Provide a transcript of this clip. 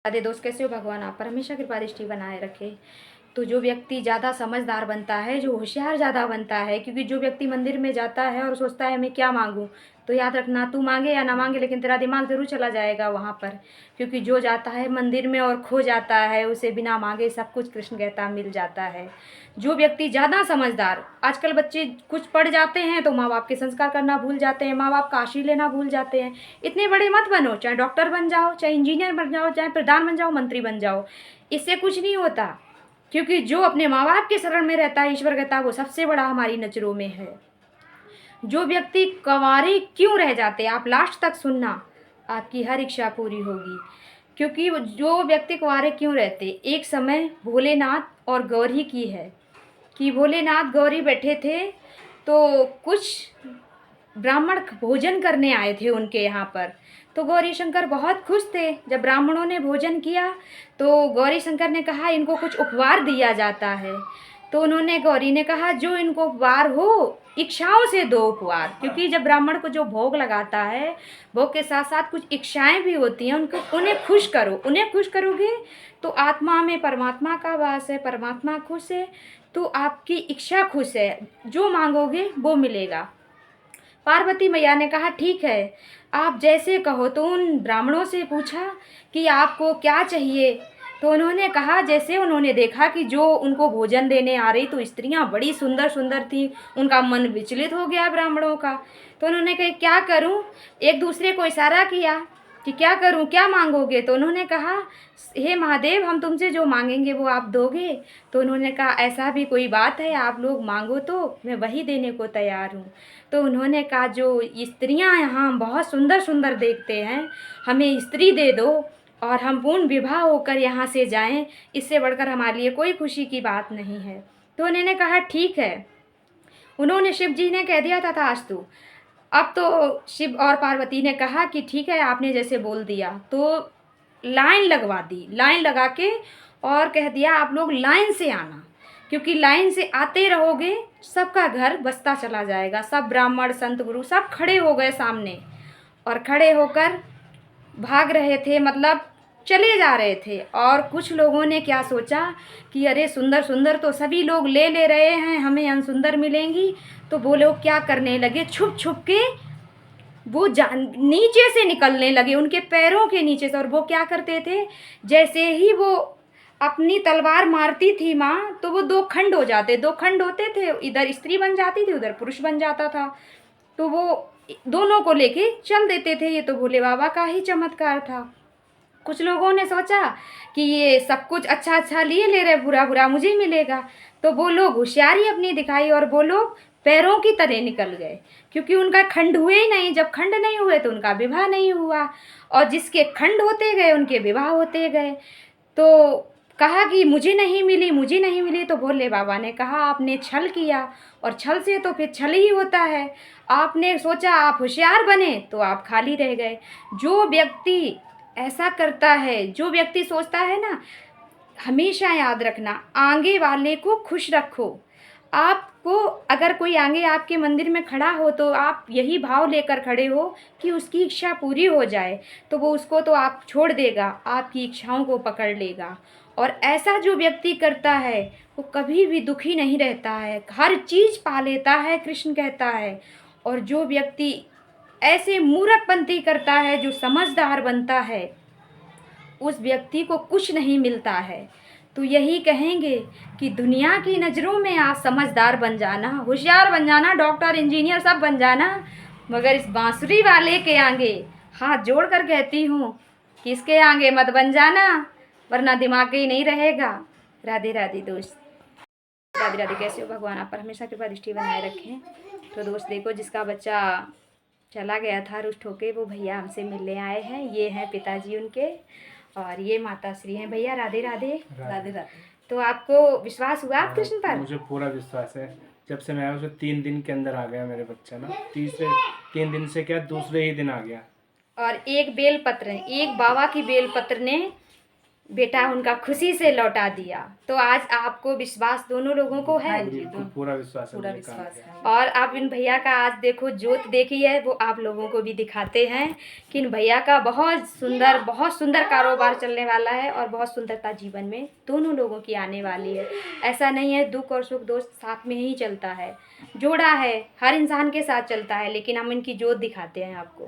राधे दोस्त, कैसे हो? भगवान आप पर हमेशा कृपा दृष्टि बनाए रखे। तो जो व्यक्ति ज़्यादा समझदार बनता है, जो होशियार ज़्यादा बनता है, क्योंकि जो व्यक्ति मंदिर में जाता है और सोचता है मैं क्या मांगूं, तो याद रखना तू मांगे या ना मांगे लेकिन तेरा दिमाग ज़रूर चला जाएगा वहाँ पर। क्योंकि जो जाता है मंदिर में और खो जाता है, उसे बिना मांगे सब कुछ कृष्ण कहता मिल जाता है। जो व्यक्ति ज़्यादा समझदार, आजकल बच्चे कुछ पढ़ जाते हैं तो माँ बाप के संस्कार करना भूल जाते हैं, माँ बाप का आशीर्वाद लेना भूल जाते हैं। इतने बड़े मत बनो, चाहे डॉक्टर बन जाओ, चाहे इंजीनियर बन जाओ, चाहे प्रधान बन जाओ, मंत्री बन जाओ, इससे कुछ नहीं होता। क्योंकि जो अपने माँ बाप के शरण में रहता है, ईश्वर कहता है वो सबसे बड़ा हमारी नज़रों में है। जो व्यक्ति कंवारे क्यों रह जाते, आप लास्ट तक सुनना, आपकी हर इच्छा पूरी होगी। क्योंकि जो व्यक्ति कुंवारे क्यों रहते, एक समय भोलेनाथ और गौरी की है कि भोलेनाथ गौरी बैठे थे, तो कुछ ब्राह्मण भोजन करने आए थे उनके यहाँ पर। तो गौरी शंकर बहुत खुश थे जब ब्राह्मणों ने भोजन किया। तो गौरी शंकर ने कहा इनको कुछ उपहार दिया जाता है। तो उन्होंने, गौरी ने कहा जो इनको उपहार हो, इच्छाओं से दो उपहार। क्योंकि जब ब्राह्मण को जो भोग लगाता है, भोग के साथ साथ कुछ इच्छाएं भी होती हैं, उनको उन्हें खुश करो। उन्हें खुश करोगे तो आत्मा में परमात्मा का वास है, परमात्मा खुश है, तो आपकी इच्छा खुश है, जो मांगोगे वो मिलेगा। पार्वती मैया ने कहा ठीक है, आप जैसे कहो। तो उन ब्राह्मणों से पूछा कि आपको क्या चाहिए। तो उन्होंने कहा, जैसे उन्होंने देखा कि जो उनको भोजन देने आ रही तो स्त्रियां बड़ी सुंदर सुंदर थी, उनका मन विचलित हो गया ब्राह्मणों का। तो उन्होंने कहा क्या करूं, एक दूसरे को इशारा किया कि क्या करूं, क्या मांगोगे। तो उन्होंने कहा हे महादेव, हम तुमसे जो मांगेंगे वो आप दोगे। तो उन्होंने कहा ऐसा भी कोई बात है, आप लोग मांगो तो मैं वही देने को तैयार हूँ। तो उन्होंने कहा जो स्त्रियां यहाँ हम बहुत सुंदर सुंदर देखते हैं, हमें स्त्री दे दो और हम पूर्ण विवाह होकर यहाँ से जाएं, इससे बढ़कर हमारे लिए कोई खुशी की बात नहीं है। तो उन्होंने कहा ठीक है। उन्होंने, शिव जी ने कह दिया था तथास्तु। अब तो शिव और पार्वती ने कहा कि ठीक है, आपने जैसे बोल दिया। तो लाइन लगवा दी, लाइन लगा के और कह दिया आप लोग लाइन से आना, क्योंकि लाइन से आते रहोगे सबका घर बसता चला जाएगा। सब ब्राह्मण संत गुरु सब खड़े हो गए सामने, और खड़े होकर भाग रहे थे, मतलब चले जा रहे थे। और कुछ लोगों ने क्या सोचा कि अरे सुंदर सुंदर तो सभी लोग ले ले रहे हैं, हमें अनसुंदर मिलेंगी। तो वो लोग क्या करने लगे, छुप छुप के वो नीचे से निकलने लगे, उनके पैरों के नीचे से। और वो क्या करते थे, जैसे ही वो अपनी तलवार मारती थी माँ, तो वो दो खंड हो जाते, दो खंड होते थे, इधर स्त्री बन जाती थी, उधर पुरुष बन जाता था। तो वो दोनों को लेके चल देते थे। ये तो भोले बाबा का ही चमत्कार था। कुछ लोगों ने सोचा कि ये सब कुछ अच्छा अच्छा लिए ले रहे, बुरा बुरा मुझे मिलेगा। तो वो लोग होशियारी अपनी दिखाई और वो लोग पैरों की तरह निकल गए, क्योंकि उनका खंड हुए ही नहीं। जब खंड नहीं हुए तो उनका विवाह नहीं हुआ, और जिसके खंड होते गए उनके विवाह होते गए। तो कहा कि मुझे नहीं मिली, मुझे नहीं मिली। तो भोले बाबा ने कहा आपने छल किया, और छल से तो फिर छल ही होता है। आपने सोचा आप होशियार बने तो आप खाली रह गए। जो व्यक्ति ऐसा करता है, जो व्यक्ति सोचता है ना, हमेशा याद रखना, आगे वाले को खुश रखो। आपको अगर कोई आगे आपके मंदिर में खड़ा हो तो आप यही भाव लेकर खड़े हो कि उसकी इच्छा पूरी हो जाए, तो वो उसको तो आप छोड़ देगा, आपकी इच्छाओं को पकड़ लेगा। और ऐसा जो व्यक्ति करता है वो कभी भी दुखी नहीं रहता है, हर चीज़ पा लेता है, कृष्ण कहता है। और जो व्यक्ति ऐसे मूर्खपंती करता है, जो समझदार बनता है, उस व्यक्ति को कुछ नहीं मिलता है। तो यही कहेंगे कि दुनिया की नज़रों में आप समझदार बन जाना, होशियार बन जाना, डॉक्टर इंजीनियर सब बन जाना, मगर इस बांसुरी वाले के आगे हाथ जोड़ कर कहती हूँ कि इसके आगे मत बन जाना, वरना दिमाग ही नहीं रहेगा। राधे राधे दोस्त, राधे राधे। कैसे हो? भगवान आप पर हमेशा कृपा दृष्टि बनाए रखें। तो दोस्त देखो, जिसका बच्चा चला गया था रुष्ट होके, वो भैया हमसे मिलने आए हैं। ये हैं पिताजी उनके, और ये माता श्री हैं। भैया राधे राधे। राधे राधे। तो आपको विश्वास हुआ आप कृष्ण पर? मुझे पूरा विश्वास है। जब से मैं आया उसे 3 दिन के अंदर आ गया मेरे बच्चा ना, तीसरे 3 दिन से क्या दूसरे ही दिन आ गया। और एक बेलपत्र, एक बाबा की बेलपत्र ने बेटा उनका खुशी से लौटा दिया। तो आज आपको विश्वास दोनों लोगों को है। हाँ जी, बिल्कुल पूरा विश्वास है पूरा मुझे काम विश्वास पे। है। और आप इन भैया का आज देखो जोत देखी है, वो आप लोगों को भी दिखाते हैं कि इन भैया का बहुत सुंदर कारोबार चलने वाला है और बहुत सुंदरता जीवन में दोनों लोगों की आने वाली है। ऐसा नहीं है, दुख और सुख दोस्त साथ में ही चलता है, जोड़ा है, हर इंसान के साथ चलता है, लेकिन हम इनकी जोत दिखाते हैं आपको।